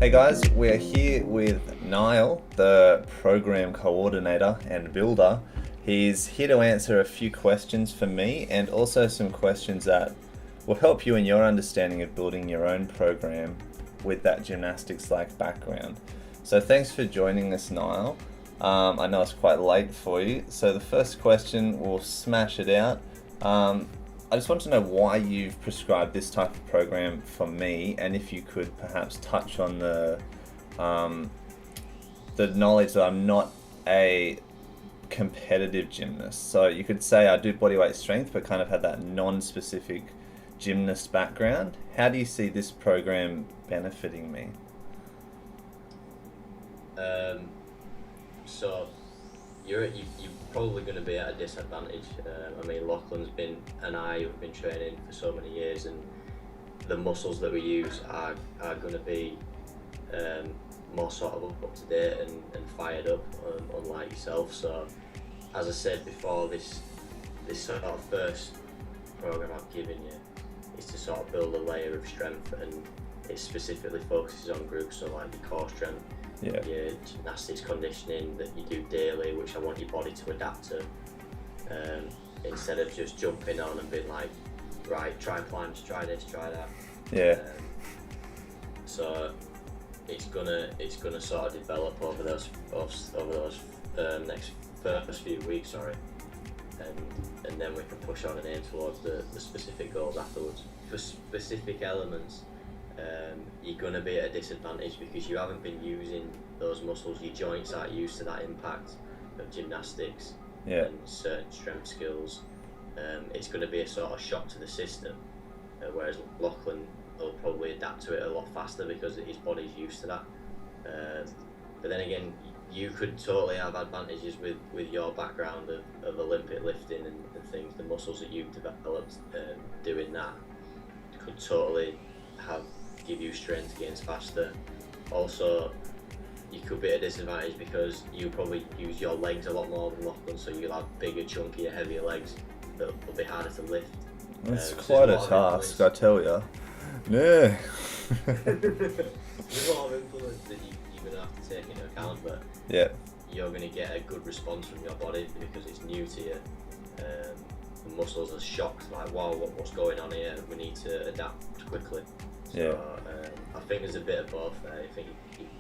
Hey guys, we're here with Nile, the program coordinator and builder. He's here to answer a few questions for me and also some questions that will help you in your understanding of building your own program with that gymnastics-like background. So thanks for joining us, Nile. I know it's quite late for you, so the first question, we'll smash it out. I just want to know why you've prescribed this type of program for me, and if you could perhaps touch on the knowledge that I'm not a competitive gymnast. So you could say I do bodyweight strength, but kind of had that non-specific gymnast background. How do you see this program benefiting me? So you're probably going to be at a disadvantage. I mean, Lachlan's and I have been training for so many years, and the muscles that we use are going to be more sort of up to date and fired up, unlike yourself. So, as I said before, this sort of first program I've given you is to sort of build a layer of strength, and it specifically focuses on groups, so like your core strength. Yeah. Your gymnastics conditioning that you do daily, which I want your body to adapt to, instead of just jumping on and being like, right, try planks, try this, try that. Yeah. So it's gonna sort of develop over those next first few weeks, sorry, and then we can push on and aim towards the specific goals afterwards. For specific elements, you're going to be at a disadvantage because you haven't been using those muscles. Your joints aren't used to that impact of gymnastics and certain strength skills. It's going to be a sort of shock to the system, whereas Lachlan will probably adapt to it a lot faster because his body's used to that. But then again, you could totally have advantages with your background of Olympic lifting and things. The muscles that you've developed doing that could totally give you strength gains faster. Also, you could be at a disadvantage because you probably use your legs a lot more than Lachlan, so you'll have bigger, chunkier, heavier legs that will be harder to lift. It's quite a task, I tell you. Yeah. There's a lot of influence that you're going to have to take into account, but you're going to get a good response from your body because it's new to you. The muscles are shocked, like, wow, what's going on here? We need to adapt quickly. So, I think there's a bit of both there. I think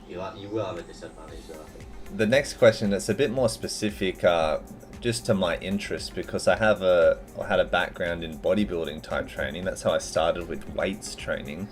you will have a disadvantage though, I think. The next question that's a bit more specific, just to my interest, because I had a background in bodybuilding type training. That's how I started with weights training,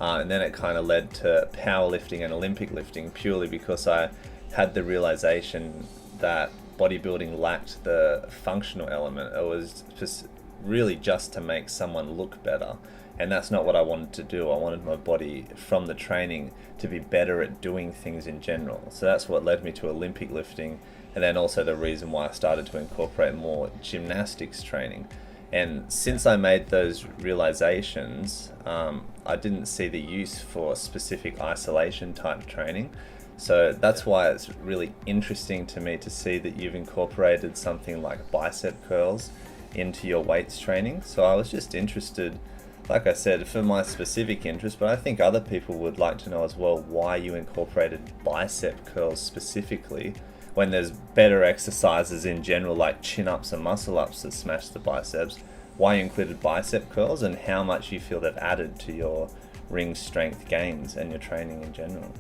and then it kind of led to powerlifting and Olympic lifting purely because I had the realization that bodybuilding lacked the functional element. It was just really just to make someone look better. And that's not what I wanted to do. I wanted my body from the training to be better at doing things in general. So that's what led me to Olympic lifting, and then also the reason why I started to incorporate more gymnastics training. And since I made those realizations, I didn't see the use for specific isolation type training. So that's why it's really interesting to me to see that you've incorporated something like bicep curls into your weights training. So I was just interested, like I said, for my specific interest, but I think other people would like to know as well why you incorporated bicep curls specifically when there's better exercises in general like chin-ups and muscle-ups that smash the biceps. Why you included bicep curls and how much you feel they've added to your ring strength gains and your training in general.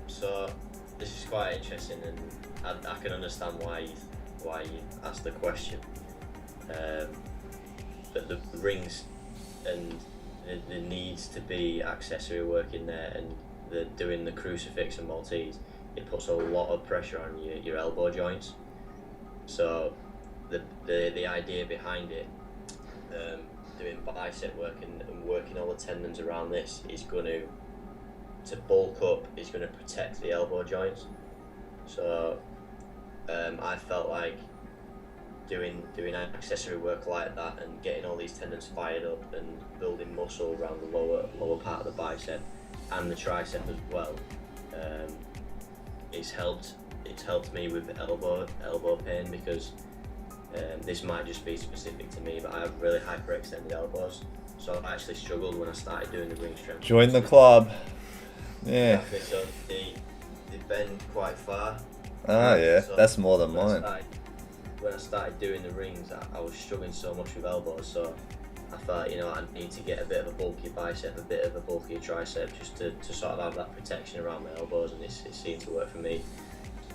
So this is quite interesting, and I can understand why you asked the question. But the rings and there needs to be accessory work in there, and doing the crucifix and Maltese, it puts a lot of pressure on your elbow joints. So the idea behind it, doing bicep work and working all the tendons around this is going to bulk up, is going to protect the elbow joints. So I felt like doing accessory work like that and getting all these tendons fired up and building muscle around the lower part of the bicep and the tricep as well. It's helped me with elbow pain because this might just be specific to me, but I have really hyperextended elbows, so I actually struggled when I started doing the ring strength. Join the club. Yeah. Exactly. So they bend quite far. Ah, yeah. So That's more than when I mine. started, when I started doing the rings, I was struggling so much with elbows. So I thought, I need to get a bit of a bulkier bicep, a bit of a bulkier tricep, just to sort of have that protection around my elbows, and it seemed to work for me.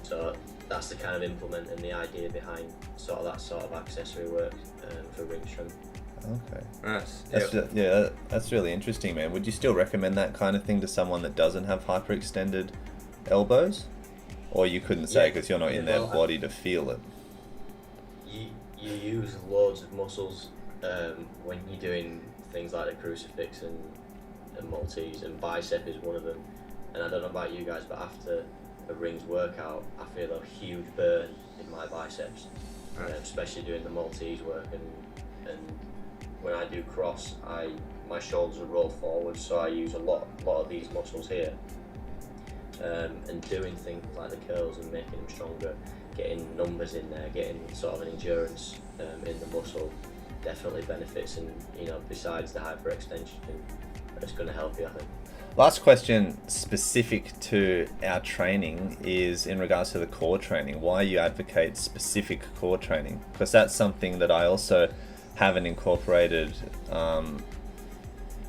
So that's the kind of implement and the idea behind sort of that sort of accessory work for ring strength. Okay. Nice. That's really interesting, man. Would you still recommend that kind of thing to someone that doesn't have hyperextended elbows? Or you couldn't say Yeah. because you're not in their Well, body to feel it? You use loads of muscles when you're doing things like the crucifix and multis, and bicep is one of them. And I don't know about you guys, but after a rings workout, I feel a huge burn in my biceps, especially doing the multis work. And when I do cross, my shoulders are rolled forward, so I use a lot of these muscles here. And doing things like the curls and making them stronger, getting numbers in there, getting sort of an endurance in the muscle, definitely benefits. And besides the hyperextension, it's going to help you, I think. Last question specific to our training is in regards to the core training. Why you advocate specific core training? Because that's something that I also haven't incorporated.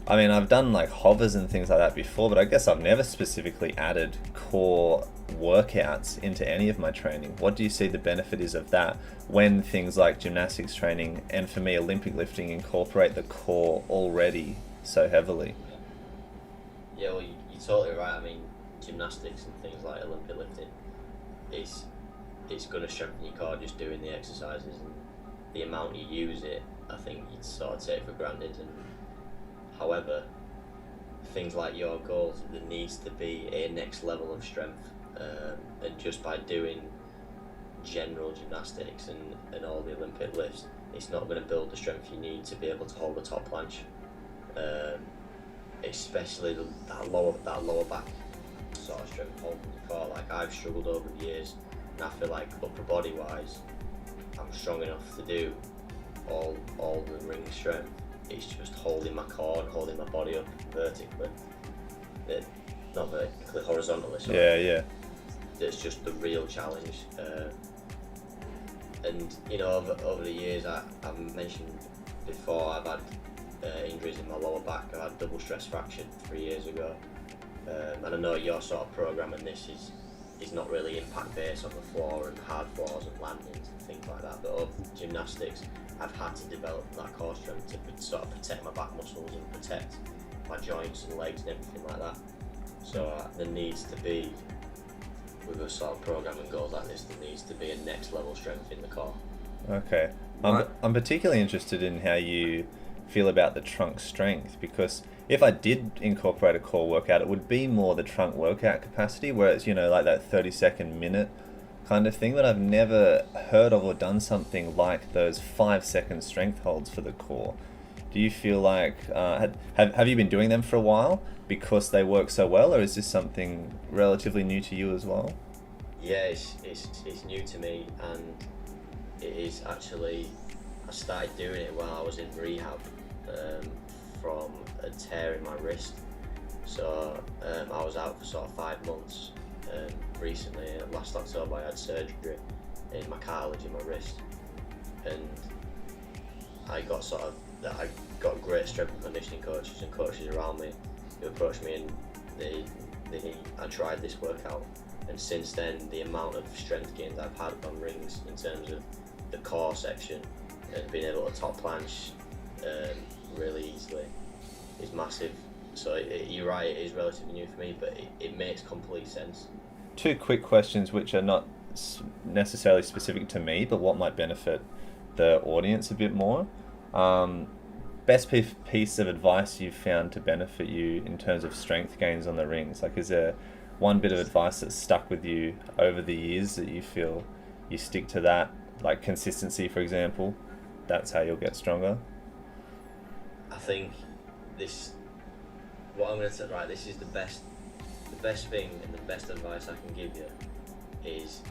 I've done like hovers and things like that before, but I guess I've never specifically added core workouts into any of my training. What do you see the benefit is of that when things like gymnastics training and for me Olympic lifting incorporate the core already so heavily? Yeah, well, you're totally right. I mean, gymnastics and things like Olympic lifting, it's going to strengthen your core just doing the exercises, and the amount you use it, I think you'd sort of take for granted. And however, things like your goals, there needs to be a next level of strength, and just by doing general gymnastics and all the Olympic lifts, it's not going to build the strength you need to be able to hold a top planche. Especially that lower back sort of strength holding the core. Like, I've struggled over the years, and I feel like upper body wise, I'm strong enough to do all the ring strength. It's just holding my core and holding my body up vertically, not vertically, horizontally. Sorry. Yeah. It's just the real challenge. And over the years, I've mentioned before, I've had injuries in my lower back. I had double stress fracture 3 years ago, and I know your sort of programming this is not really impact based on the floor and hard floors and landings and things like that, but of gymnastics, I've had to develop that core strength to sort of protect my back muscles and protect my joints and legs and everything like that. So there needs to be, with a sort of programming goals like this, there needs to be a next level strength in the core. Okay. I'm particularly interested in how you feel about the trunk strength, because if I did incorporate a core workout, it would be more the trunk workout capacity, where it's like that 30-second minute kind of thing, but I've never heard of or done something like those 5-second strength holds for the core. Do you feel like have you been doing them for a while because they work so well, or is this something relatively new to you as well? Yeah, it's new to me, and it is actually, I started doing it while I was in rehab from a tear in my wrist. So I was out for sort of 5 months. Recently, last October, I had surgery in my cartilage in my wrist, and I got great strength and conditioning coaches and coaches around me who approached me, and I tried this workout, and since then the amount of strength gains I've had on rings in terms of the core section and being able to top planche really easily is massive. So you're right, it is relatively new for me, but it makes complete sense. 2 quick questions which are not necessarily specific to me, but what might benefit the audience a bit more. Best piece of advice you've found to benefit you in terms of strength gains on the rings? Like, is there one bit of advice that's stuck with you over the years that you feel you stick to that? Like consistency, for example, that's how you'll get stronger? I think this is the best thing and the best advice I can give you is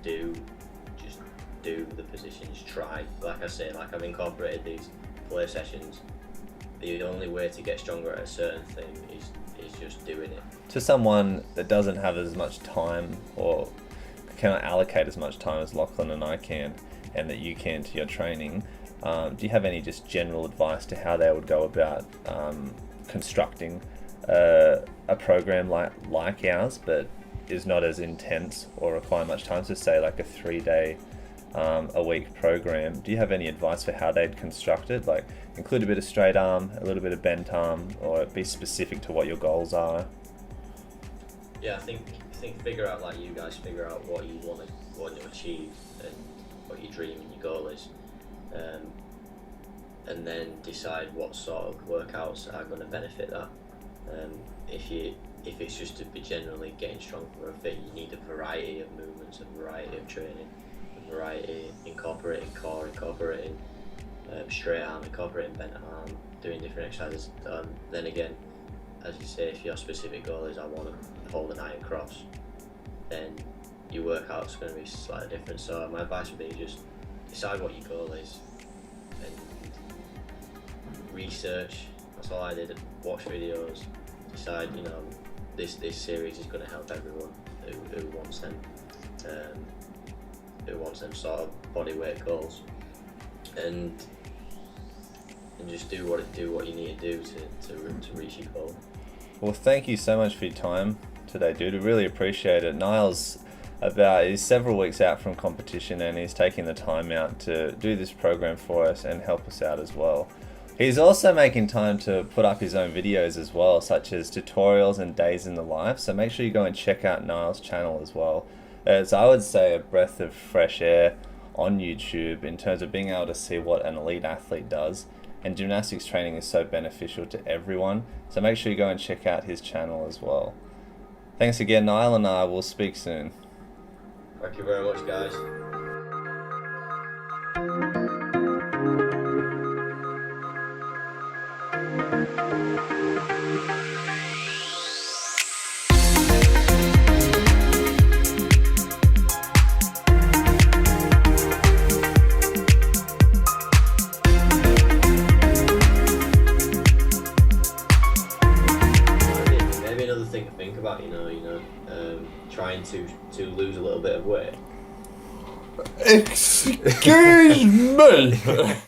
to just do the positions, try. Like I say, like I've incorporated these play sessions. The only way to get stronger at a certain thing is is just doing it. To someone that doesn't have as much time or cannot allocate as much time as Lachlan and I can, and that you can to your training, do you have any just general advice to how they would go about constructing a program like ours, but is not as intense or require much time? So say like a 3-day a week program. Do you have any advice for how they'd construct it? Like include a bit of straight arm, a little bit of bent arm, or be specific to what your goals are? Yeah, I think figure out, like you guys figure out what you want to achieve and what your dream and your goal is, and then decide what sort of workouts are going to benefit that. If it's just to be generally getting stronger or fit, you need a variety of movements, a variety of training, a variety incorporating core, incorporating straight arm, incorporating bent arm, doing different exercises. Then again, as you say, if your specific goal is I want to hold an iron cross, then your workout's going to be slightly different. So my advice would be just decide what your goal is and research. That's all I did. Watch videos, decide, this series is going to help everyone who wants them sort of body weight goals, and just do what you need to do to reach your goal. Well, thank you so much for your time today, dude. I really appreciate it. Niall's he's several weeks out from competition, and he's taking the time out to do this program for us and help us out as well. He's also making time to put up his own videos as well, such as tutorials and days in the life. So make sure you go and check out Niall's channel as well. It's, I would say, a breath of fresh air on YouTube in terms of being able to see what an elite athlete does. And gymnastics training is so beneficial to everyone. So make sure you go and check out his channel as well. Thanks again, Nile, and I will speak soon. Thank you very much, guys. Maybe another thing to think about, trying to lose a little bit of weight. Excuse me!